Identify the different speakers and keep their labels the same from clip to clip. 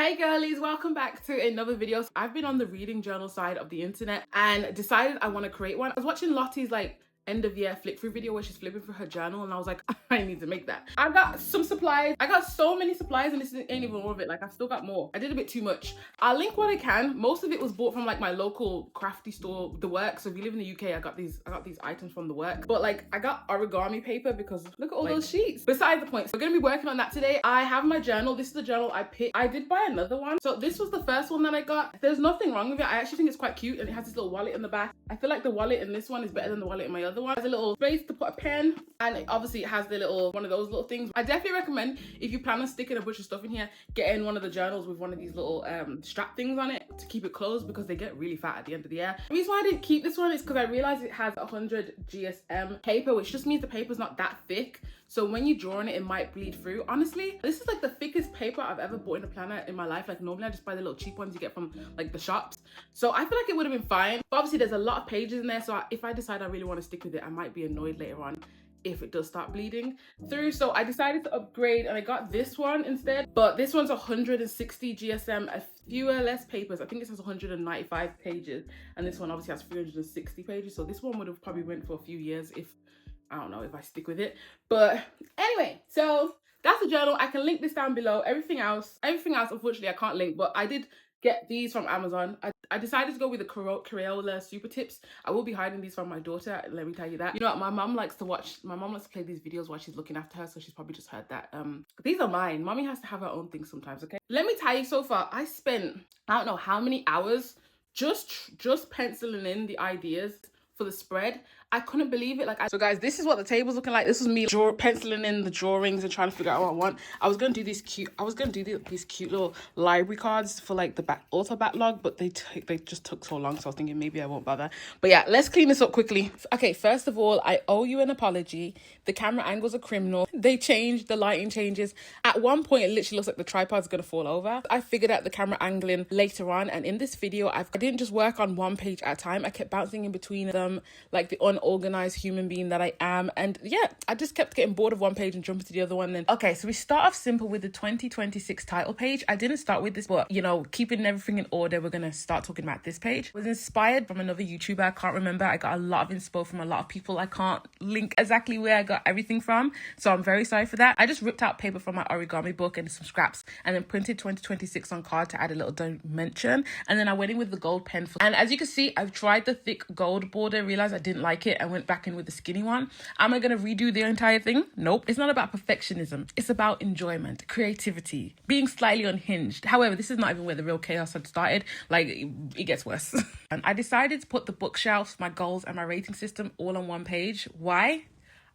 Speaker 1: Hey girlies, welcome back to another video. I've been on the reading journal side of the internet and decided I want to create one. I was watching Lottie's end of year flip through video where she's flipping through her journal, and I was like, I need to make that. I got some supplies. I got so many supplies, and this ain't even all of it. I've still got more. I did a bit too much. I'll link what I can. Most of it was bought from my local crafty store, The Work. So if you live in the UK, I got these items from The Work. But I got origami paper because look at all those sheets. Besides the point, so we're gonna be working on that today. I have my journal. This is the journal I picked. I did buy another one. So this was the first one that I got. There's nothing wrong with it. I actually think it's quite cute, and it has this little wallet in the back. I feel like the wallet in this one is better than the wallet in my other one. It has a little space to put a pen, and obviously it has the little one of those little things. I definitely recommend, if you plan on sticking a bunch of stuff in here, getting one of the journals with one of these little strap things on it to keep it closed, because they get really fat at the end of the year. The reason why I didn't keep this one is because I realized it has 100 GSM paper, which just means the paper's not that thick. So when you draw on it, it might bleed through. Honestly, this is the thickest paper I've ever bought in a planner in my life. Normally I just buy the little cheap ones you get from the shops. So I feel like it would have been fine. But obviously there's a lot of pages in there. So if I decide I really want to stick with it, I might be annoyed later on if it does start bleeding through. So I decided to upgrade and I got this one instead. But this one's 160 GSM, a fewer less papers. I think this has 195 pages. And this one obviously has 360 pages. So this one would have probably went for a few years if, I don't know, if I stick with it. But anyway, so that's the journal. I can link this down below. Everything else, unfortunately, I can't link, but I did get these from Amazon. I decided to go with the Crayola Super Tips. I will be hiding these from my daughter, let me tell you that. You know what, my mom likes to play these videos while she's looking after her, so she's probably just heard that. These are mine. Mommy has to have her own things sometimes, okay? Let me tell you, so far, I spent, I don't know how many hours just penciling in the ideas for the spread. I couldn't believe it. So guys, this is what the table's looking like. This was me penciling in the drawings and trying to figure out what I want. I was gonna do these cute little library cards for the author backlog, but they just took so long, so I was thinking maybe I won't bother. But yeah, let's clean this up quickly. Okay, first of all, I owe you an apology. The camera angles are criminal. They changed, the lighting changes. At one point, it literally looks like the tripod's gonna fall over. I figured out the camera angling later on, and in this video, I didn't just work on one page at a time. I kept bouncing in between them, like the unorganized human being that I am. And yeah, I just kept getting bored of one page and jumping to the other one. Then okay, so we start off simple with the 2026 title page. I didn't start with this, but keeping everything in order, we're gonna start talking about this page. It was inspired from another YouTuber. I can't remember. I got a lot of inspo from a lot of people. I can't link exactly where I got everything from, so I'm very sorry for that. I just ripped out paper from my origami book and some scraps, and then printed 2026 on card to add a little dimension. And then I went in with the gold pen and as you can see, I've tried the thick gold border, realized I didn't like it. I went back in with the skinny one. Am I going to redo the entire thing? Nope. It's not about perfectionism. It's about enjoyment, creativity, being slightly unhinged. However, this is not even where the real chaos had started. It gets worse. And I decided to put the bookshelves, my goals, and my rating system all on one page. Why?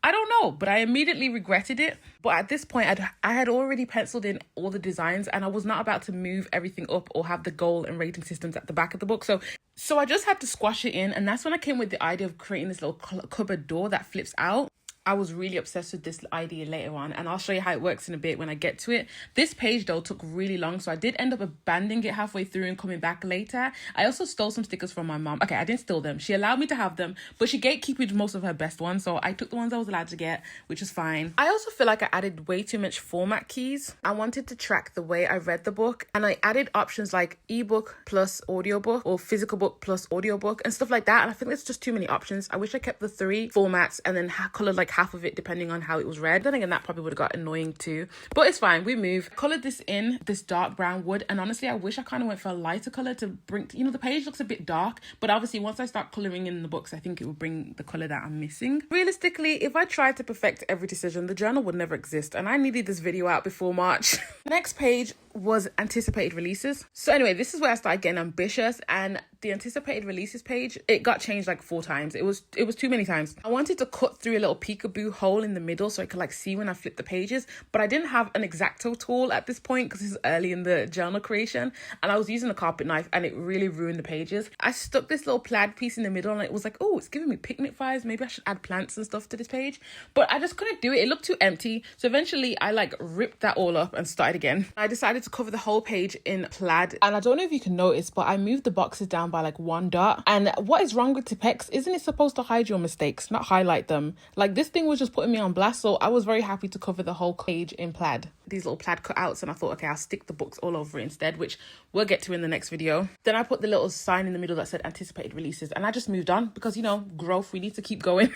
Speaker 1: I don't know, but I immediately regretted it. But at this point, I had already penciled in all the designs, and I was not about to move everything up or have the goal and rating systems at the back of the book. So I just had to squash it in, and that's when I came with the idea of creating this little cupboard door that flips out. I was really obsessed with this idea later on, and I'll show you how it works in a bit when I get to it. This page though took really long, so I did end up abandoning it halfway through and coming back later. I also stole some stickers from my mom. Okay, I didn't steal them. She allowed me to have them, but she gatekeeped most of her best ones, so I took the ones I was allowed to get, which is fine. I also feel like I added way too much format keys. I wanted to track the way I read the book, and I added options like ebook plus audiobook or physical book plus audiobook and stuff like that, and I think there's just too many options. I wish I kept the 3 formats and then colored half of it depending on how it was read. Then again, that probably would have got annoying too, but it's fine. We move. Colored this in this dark brown wood, and honestly I wish I kind of went for a lighter color to bring, the page looks a bit dark, but obviously once I start coloring in the books, I think it will bring the color that I'm missing. Realistically, if I tried to perfect every decision, the journal would never exist, and I needed this video out before March. Next page was anticipated releases. So anyway, this is where I started getting ambitious, and the anticipated releases page, it got changed 4 times. It was too many times. I wanted to cut through a little peekaboo hole in the middle so I could see when I flip the pages, but I didn't have an X-Acto tool at this point because this is early in the journal creation, and I was using a carpet knife, and it really ruined the pages. I stuck this little plaid piece in the middle, and it was oh, it's giving me picnic vibes. Maybe I should add plants and stuff to this page, but I just couldn't do it. It looked too empty. So eventually I ripped that all up and started again. I decided to cover the whole page in plaid, and I don't know if you can notice, but I moved the boxes down by 1 dot. And what is wrong with Tipex? Isn't it supposed to hide your mistakes, not highlight them? This thing was just putting me on blast, so I was very happy to cover the whole page in plaid. These little plaid cutouts, and I thought, okay, I'll stick the books all over it instead, which we'll get to in the next video. Then I put the little sign in the middle that said anticipated releases, and I just moved on because, you know, growth, we need to keep going.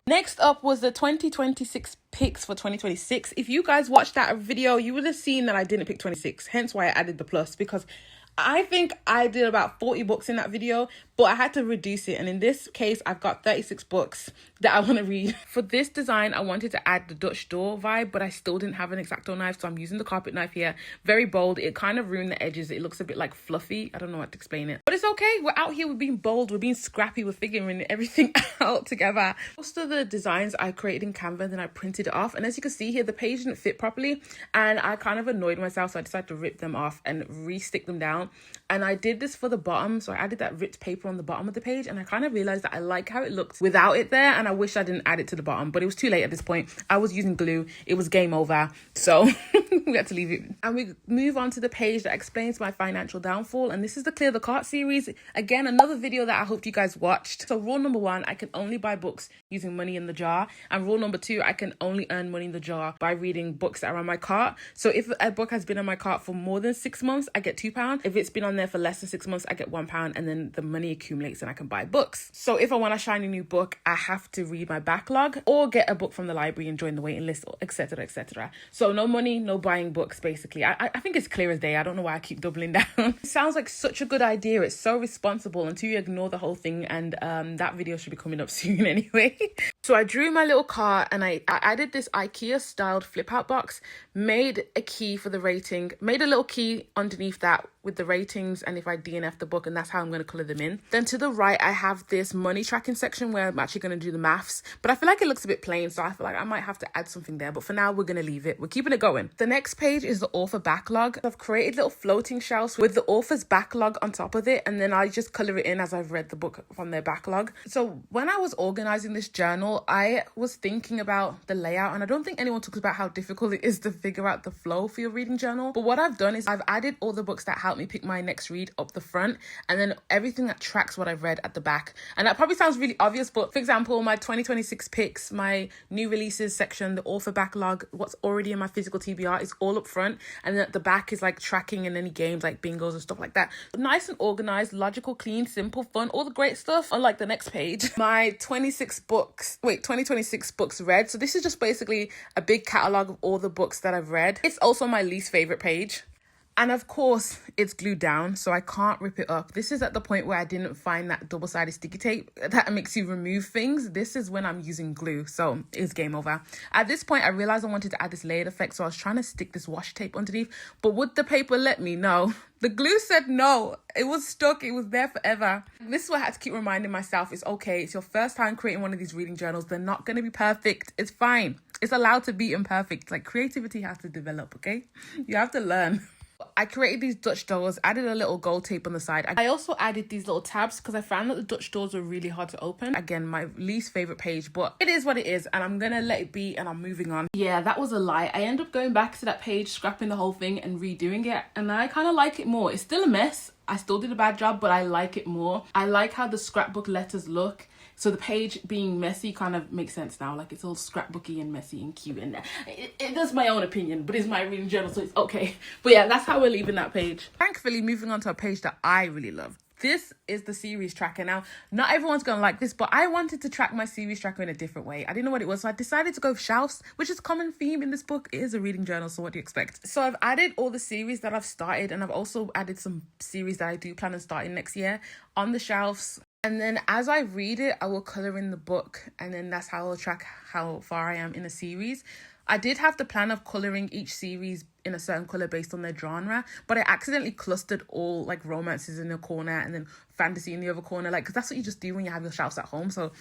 Speaker 1: Next up was the 2026 picks for 2026. If you guys watched that video, you would have seen that I didn't pick 26, hence why I added the plus, because I think I did about 40 books in that video, but I had to reduce it. And in this case, I've got 36 books that I want to read. For this design, I wanted to add the Dutch door vibe, but I still didn't have an X-Acto knife, so I'm using the carpet knife here. Very bold. It kind of ruined the edges. It looks a bit like fluffy. I don't know how to explain it, but it's okay. We're out here. We're being bold. We're being scrappy. We're figuring everything out together. Most of the designs I created in Canva, and then I printed it off. And as you can see here, the page didn't fit properly, and I kind of annoyed myself, so I decided to rip them off and re-stick them down. And I did this for the bottom, so I added that ripped paper on the bottom of the page, and I kind of realized that I like how it looked without it there, and I wish I didn't add it to the bottom, but it was too late at this point. I was using glue. It was game over, so we had to leave it. And we move on to the page that explains my financial downfall, and this is the Clear the Cart series. Again, another video that I hope you guys watched. So rule number 1, I can only buy books using money in the jar, and rule number 2, I can only earn money in the jar by reading books that are on my cart. So if a book has been on my cart for more than 6 months, I get £2. If it's been on there for less than 6 months, I get £1, and then the money accumulates and I can buy books. So if I want a shiny new book, I have to read my backlog or get a book from the library and join the waiting list, etc, etc. So no money, no buying books, basically. I think it's clear as day. I don't know why I keep doubling down. It sounds like such a good idea. It's so responsible until you ignore the whole thing, and that video should be coming up soon anyway. So I drew my little cart, and I added this IKEA styled flip out box, made a key for the rating, made a little key underneath that with the ratings and if I DNF the book, and that's how I'm going to colour them in. Then to the right, I have this money tracking section where I'm actually going to do the maths, but I feel like it looks a bit plain, so I feel like I might have to add something there, but for now we're going to leave it. We're keeping it going. The next page is the author backlog. I've created little floating shelves with the author's backlog on top of it, and then I just colour it in as I've read the book from their backlog. So when I was organising this journal, I was thinking about the layout, and I don't think anyone talks about how difficult it is to figure out the flow for your reading journal, but what I've done is I've added all the books that help me pick my next read up the front, and then everything that tracks what I've read at the back. And that probably sounds really obvious, but for example, my 2026 picks, my new releases section, the author backlog, what's already in my physical TBR is all up front, and then at the back is like tracking and any games like bingos and stuff like that. Nice and organized, logical, clean, simple, fun, all the great stuff. Unlike the next page, my 2026 books read. So this is just basically a big catalog of all the books that I've read. It's also my least favorite page. And of course, it's glued down, so I can't rip it up. This is at the point where I didn't find that double-sided sticky tape that makes you remove things. This is when I'm using glue, so it's game over. At this point, I realized I wanted to add this layered effect, so I was trying to stick this washi tape underneath, but would the paper let me? No. The glue said no. It was stuck. It was there forever. This is what I had to keep reminding myself. It's okay. It's your first time creating one of these reading journals. They're not going to be perfect. It's fine. It's allowed to be imperfect. Like, creativity has to develop, okay? You have to learn. I created these Dutch doors, added a little gold tape on the side. I also added these little tabs because I found that the Dutch doors were really hard to open. Again, my least favorite page, but it is what it is, and I'm gonna let it be, and I'm moving on. Yeah, that was a lie. I ended up going back to that page, scrapping the whole thing and redoing it, and I kind of like it more. It's still a mess. I still did a bad job, but I like it more. I like how the scrapbook letters look. So the page being messy kind of makes sense now. Like, it's all scrapbooky and messy and cute. And that's my own opinion, but it's my reading journal, so it's okay. But yeah, that's how we're leaving that page. Thankfully, moving on to a page that I really love. This is the series tracker. Now, not everyone's going to like this, but I wanted to track my series tracker in a different way. I didn't know what it was, so I decided to go with shelves, which is a common theme in this book. It is a reading journal, so what do you expect? So I've added all the series that I've started, and I've also added some series that I do plan on starting next year on the shelves. And then as I read it, I will colour in the book, and then that's how I'll track how far I am in a series. I did have the plan of colouring each series in a certain colour based on their genre, but I accidentally clustered all like romances in a corner and then fantasy in the other corner, like, because that's what you just do when you have your shelves at home. So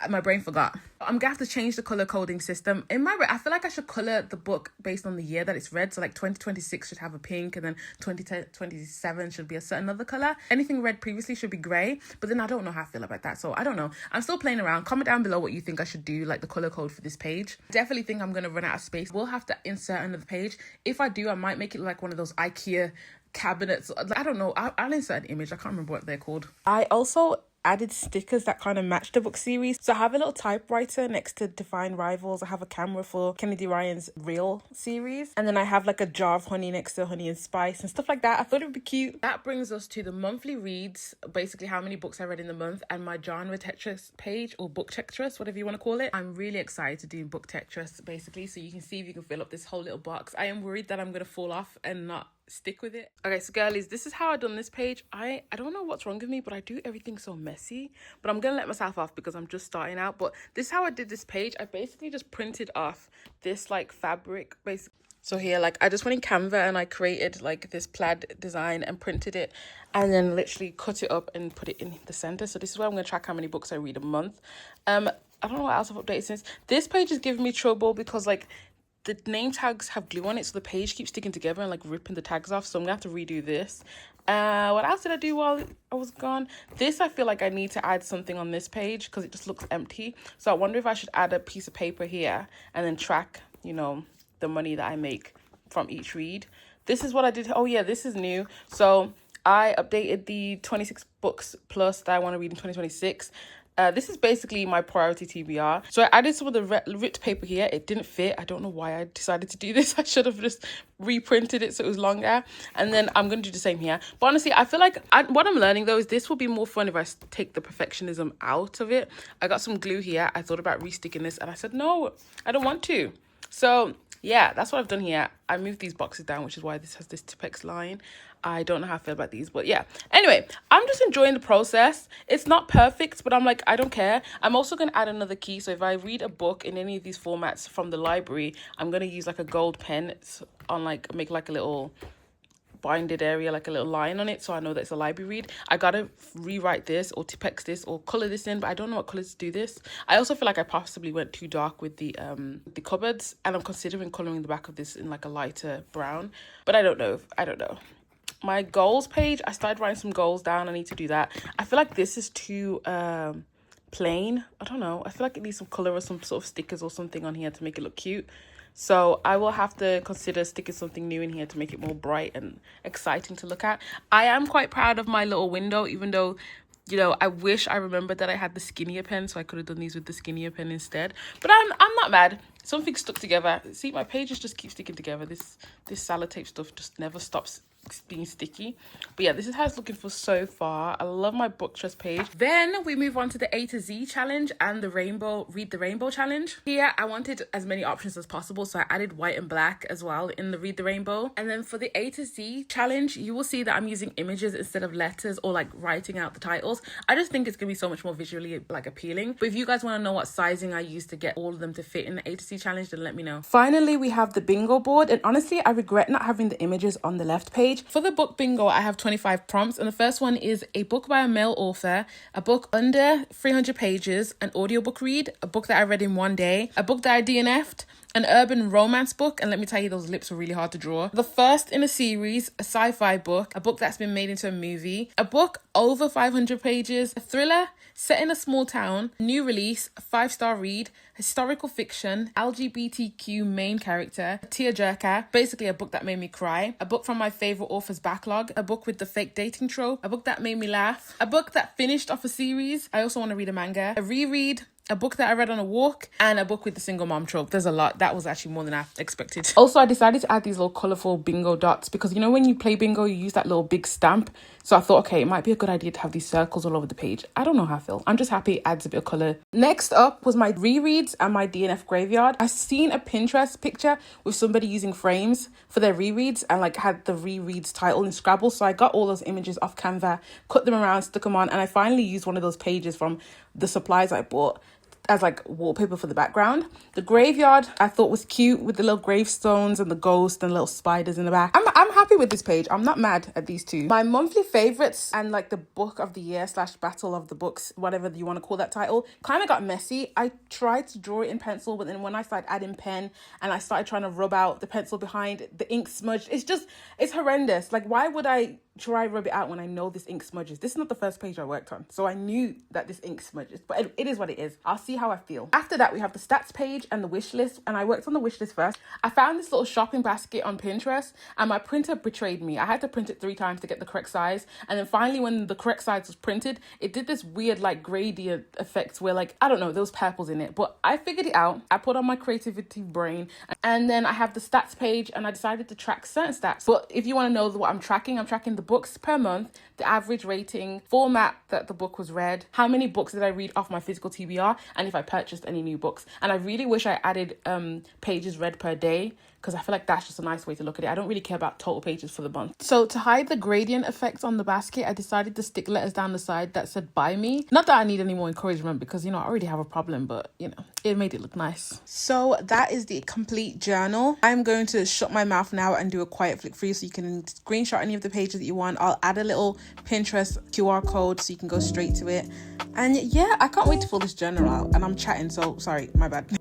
Speaker 1: my brain forgot. I'm gonna have to change the colour coding system. I feel like I should colour the book based on the year that it's read. So like 2026 should have a pink, and then 2027 should be a certain other colour. Anything read previously should be grey, but then I don't know how I feel about that, so I don't know. I'm still playing around. Comment down below what you think I should do, like the colour code for this page. Definitely think I'm gonna run out of space. We'll have to insert another page. If I do, I might make it like one of those IKEA cabinets. I don't know. I'll insert an image. I can't remember what they're called. I also added stickers that kind of match the book series. So I have a little typewriter next to Divine Rivals. I have a camera for Kennedy Ryan's Real series. And then I have like a jar of honey next to Honey and Spice and stuff like that. I thought it would be cute. That brings us to the monthly reads, basically how many books I read in the month, and my genre Tetris page, or book Tetris, whatever you want to call it. I'm really excited to do book Tetris, basically, so you can see if you can fill up this whole little box. I am worried that I'm going to fall off and not stick with it. Okay, so girlies, this is how I done this page. I don't know what's wrong with me, but I do everything so messy. But I'm gonna let myself off because I'm just starting out. But this is how I did this page. I basically just printed off this like fabric, basically. So here, like, I just went in Canva and I created like this plaid design and printed it, and then literally cut it up and put it in the center. So this is where I'm gonna track how many books I read a month. I don't know what else I've updated since. This page is giving me trouble because like the name tags have glue on it, so the page keeps sticking together and like ripping the tags off. So I'm gonna have to redo this. What else did I do while I was gone? This, I feel like I need to add something on this page because it just looks empty. So I wonder if I should add a piece of paper here and then track, you know, the money that I make from each read. This is what I did. Oh yeah, this is new. So I updated the 26 books plus that I want to read in 2026. This is basically my priority TBR. So I added some of the ripped paper here. It didn't fit. I don't know why I decided to do this. I should have just reprinted it so it was longer. And then I'm going to do the same here. But honestly, I feel like what I'm learning though is this will be more fun if I take the perfectionism out of it. I got some glue here. I thought about resticking this and I said, no, I don't want to. So yeah, that's what I've done here. I moved these boxes down, which is why this has this Tipex line. I don't know how I feel about these, but yeah. Anyway, I'm just enjoying the process. It's not perfect, but I'm like, I don't care. I'm also going to add another key. So if I read a book in any of these formats from the library, I'm going to use like a gold pen on like, make like a little binded area, like a little line on it, so I know that it's a library read. I gotta rewrite this or Tipex this or color this in, but I don't know what colors to do this. I also feel like I possibly went too dark with the cupboards, and I'm considering coloring the back of this in like a lighter brown, but I don't know. My goals page, I started writing some goals down. I need to do that. I feel like this is too plain. I don't know. I feel like it needs some color or some sort of stickers or something on here to make it look cute. So I will have to consider sticking something new in here to make it more bright and exciting to look at. I am quite proud of my little window, even though, you know, I wish I remembered that I had the skinnier pen, so I could have done these with the skinnier pen instead. But I'm not mad. Something stuck together. See, my pages just keep sticking together. This sellotape stuff just never stops being sticky. But yeah, this is how it's looking for so far. I love my book trust page. Then we move on to the A to Z challenge and the read the rainbow challenge. Here I wanted as many options as possible, so I added white and black as well in the read the rainbow. And then for the A to Z challenge, you will see that I'm using images instead of letters or like writing out the titles. I just think it's gonna be so much more visually like appealing. But if you guys want to know what sizing I use to get all of them to fit in the A to Z challenge, then let me know. Finally, we have the bingo board, and honestly I regret not having the images on the left page. For the book bingo, I have 25 prompts, and the first one is a book by a male author, a book under 300 pages, an audiobook read, a book that I read in one day, a book that I DNF'd, an urban romance book, and let me tell you, those lips are really hard to draw. The first in a series, a sci-fi book, a book that's been made into a movie, a book over 500 pages, a thriller set in a small town, new release, a 5-star read, historical fiction, LGBTQ main character, a tearjerker, basically a book that made me cry, a book from my favorite author's backlog, a book with the fake dating trope, a book that made me laugh, a book that finished off a series. I also want to read a manga, a reread, a book that I read on a walk, and a book with the single mom trope. There's a lot. That was actually more than I expected. Also, I decided to add these little colourful bingo dots because, you know, when you play bingo, you use that little big stamp. So I thought, okay, it might be a good idea to have these circles all over the page. I don't know how I feel. I'm just happy it adds a bit of colour. Next up was my rereads and my DNF graveyard. I've seen a Pinterest picture with somebody using frames for their rereads and like had the rereads title in Scrabble. So I got all those images off Canva, cut them around, stuck them on, and I finally used one of those pages from the supplies I bought as like wallpaper for the background. The graveyard I thought was cute with the little gravestones and the ghost and little spiders in the back. I'm happy with this page. I'm not mad at these two. My monthly favorites and like the book of the year / battle of the books, whatever you want to call that title, kind of got messy. I tried to draw it in pencil, but then when I started adding pen and I started trying to rub out the pencil behind, the ink smudged. It's horrendous. Like, why would I dry rub it out when I know this ink smudges. This is not the first page I worked on, so I knew that this ink smudges, but it is what it is. I'll see how I feel. After that, we have the stats page and the wish list, and I worked on the wish list first. I found this little shopping basket on Pinterest, and my printer betrayed me. I had to print it 3 times to get the correct size, and then finally when the correct size was printed, it did this weird like gradient effect where, like, I don't know, there was purples in it, but I figured it out. I put on my creativity brain, and then I have the stats page, and I decided to track certain stats. But if you want to know what I'm tracking the books per month, the average rating, format that the book was read, how many books did I read off my physical TBR, and if I purchased any new books. And I really wish I added pages read per day, because I feel like that's just a nice way to look at it. I don't really care about total pages for the month. So to hide the gradient effects on the basket, I decided to stick letters down the side that said buy me. Not that I need any more encouragement, because, you know, I already have a problem, but, you know, it made it look nice. So that is the complete journal. I'm going to shut my mouth now and do a quiet flick for you so you can screenshot any of the pages that you want. I'll add a little Pinterest QR code so you can go straight to it. And yeah, I can't wait to fill this journal out. And I'm chatting, so sorry, my bad.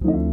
Speaker 1: you